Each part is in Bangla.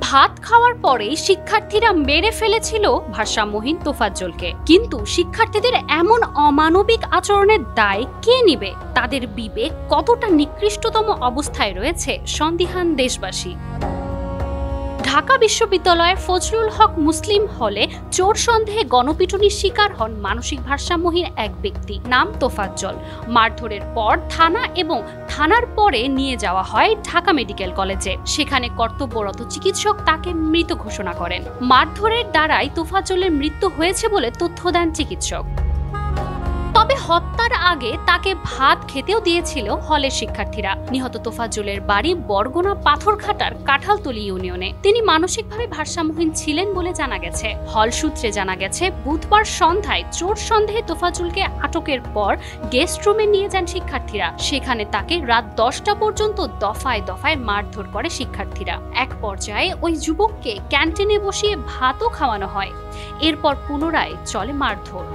ভাত খাওয়ার পরে শিক্ষার্থীরা মেরে ফেলেছিল ভারসাম্যহীন তোফাজ্জলকে, কিন্তু শিক্ষার্থীদের এমন অমানবিক আচরণের দায় কে নিবে? তাদের বিবেক কতটা নিকৃষ্টতম অবস্থায় রয়েছে সন্দিহান দেশবাসী। ঢাকা বিশ্ববিদ্যালয়ের ফজলুল হক মুসলিম হলে চোর সন্দেহে গণপিটুনির শিকার হন মানসিক ভারসাম্যহীন এক ব্যক্তি, নাম তোফাজ্জল। মারধরের পর থানা এবং থানার পরে নিয়ে যাওয়া হয় ঢাকা মেডিকেল কলেজে। সেখানে কর্তব্যরত চিকিৎসক তাকে মৃত ঘোষণা করেন। মারধরের দ্বারাই তোফাজ্জলের মৃত্যু হয়েছে বলে তথ্য দেন চিকিৎসক। তবে হত্যার আগে তাকে ভাত খেতেও দিয়েছিল হলের শিক্ষার্থীরা। নিহত তোফাজ্জলের বাড়ি বরগুনা পাথরঘাটার কাঁঠালতলী ইউনিয়নে। তিনি মানসিকভাবে ভারসাম্যহীন ছিলেন বলে জানা গেছে। হল সূত্রে জানা গেছে, বুধবার সন্ধ্যায় চোর সন্দেহে তোফাজ্জলকে আটকের পর গেস্ট রুমে নিয়ে যান শিক্ষার্থীরা। সেখানে তাকে রাত 10টা পর্যন্ত দফায় দফায় মারধর করে শিক্ষার্থীরা। এক পর্যায়ে ওই যুবককে ক্যান্টিনে বসিয়ে ভাতও খাওয়ানো হয়। এরপর পুনরায় চলে মারধর।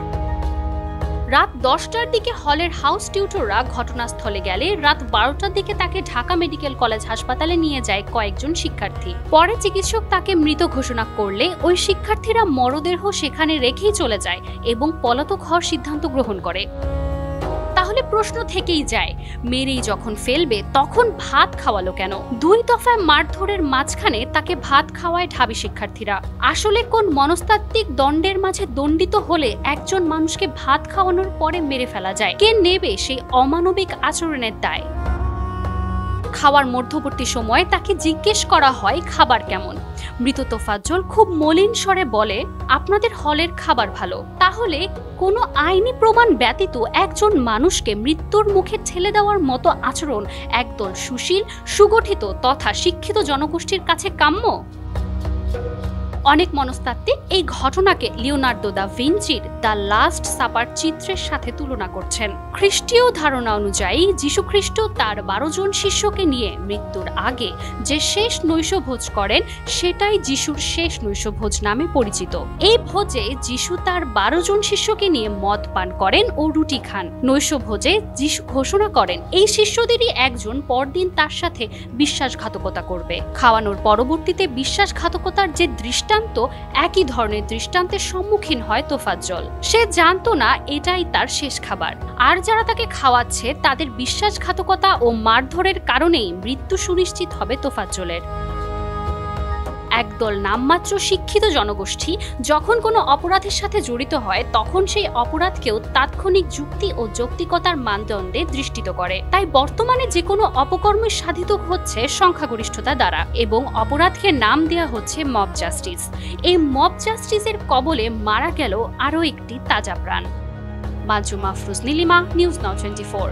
রাত 10টার দিকে হলের হাউস টিউটররা ঘটনাস্থলে গেলে রাত 12টার দিকে তাকে ঢাকা মেডিকেল কলেজ হাসপাতালে নিয়ে যায় কয়েকজন শিক্ষার্থী। পরে চিকিৎসক তাকে মৃত ঘোষণা করলে ওই শিক্ষার্থীরা মরদেহ সেখানে রেখেই চলে যায় এবং পলাতক হওয়ার সিদ্ধান্ত গ্রহণ করে। তাহলে প্রশ্ন থেকেই যায়, মেরেই যখন ফেলবে তখন ভাত খাওয়ালো কেন? 2 দফায় মারধরের মাঝখানে তাকে ভাত খাওয়ায় ঢাবি শিক্ষার্থীরা। আসলে কোন মনস্তাত্ত্বিক দণ্ডের মাঝে দণ্ডিত হলে একজন মানুষকে ভাত খাওয়ানোর পরে মেরে ফেলা যায়? কে নেবে সেই অমানবিক আচরণের দায়? খাওয়ার মধ্যবর্তী সময়ে তাকে জিজ্ঞেস করা হয় খাবার কেমন। মৃত তোফাজ্জল খুব মলিন স্বরে বলে, আপনাদের হলের খাবার ভালো। তাহলে কোনো আইনি প্রমাণ ব্যতীত একজন মানুষকে মৃত্যুর মুখে ঠেলে দেওয়ার মতো আচরণ একদল সুশীল, সুগঠিত তথা শিক্ষিত জনগোষ্ঠীর কাছে কাম্য? অনেক মনস্তাত্ত্বিক এই ঘটনাকে লিওনার্দো দা ভিঞ্চির দ্য লাস্ট সাপার চিত্রের সাথে তুলনা করছেন। খ্রিস্টীয় ধারণা অনুযায়ী যীশুখ্রিস্ট তার 12 জন শিষ্যকে নিয়ে মৃত্যুর আগে যে শেষ নৈশভোজ করেন সেটাই যিশুর শেষ নৈশভোজ নামে পরিচিত। এই ভোজে যিশু তার 12 জন শিষ্যকে নিয়ে মদ পান করেন ও রুটি খান। নৈশভোজে যিশু ঘোষণা করেন এই শিষ্যদেরই একজন পরদিন তার সাথে বিশ্বাসঘাতকতা করবে। খাওয়ানোর পরবর্তীতে বিশ্বাসঘাতকতার যে দৃষ্টান্ত, একই ধরনের দৃষ্টান্তের সম্মুখীন হয় তোফাজ্জল। সে জানতো না এটাই তার শেষ খাবার। আর যারা তাকে খাওয়াচ্ছে তাদের বিশ্বাসঘাতকতা ও মারধরের কারণেই মৃত্যু সুনিশ্চিত হবে তোফাজ্জলের। একদল নামমাত্র শিক্ষিত জনগোষ্ঠী যখন কোনো অপরাধের সাথে জড়িত হয় তখন সেই অপরাধকেও তাৎক্ষণিক যুক্তি ও যৌক্তিকতার মানদণ্ডে দৃষ্টিত করে। তাই বর্তমানে যে কোনো অপকর্মে সাধিত হচ্ছে সংখ্যাগরিষ্ঠতা দ্বারা এবং অপরাধকে নাম দেওয়া হচ্ছে মব জাস্টিস। এই মব জাস্টিসের কবলে মারা গেল আরও একটি তাজা প্রাণ। মাজু মাহফুজ নীলিমা, নিউজ নাও 24।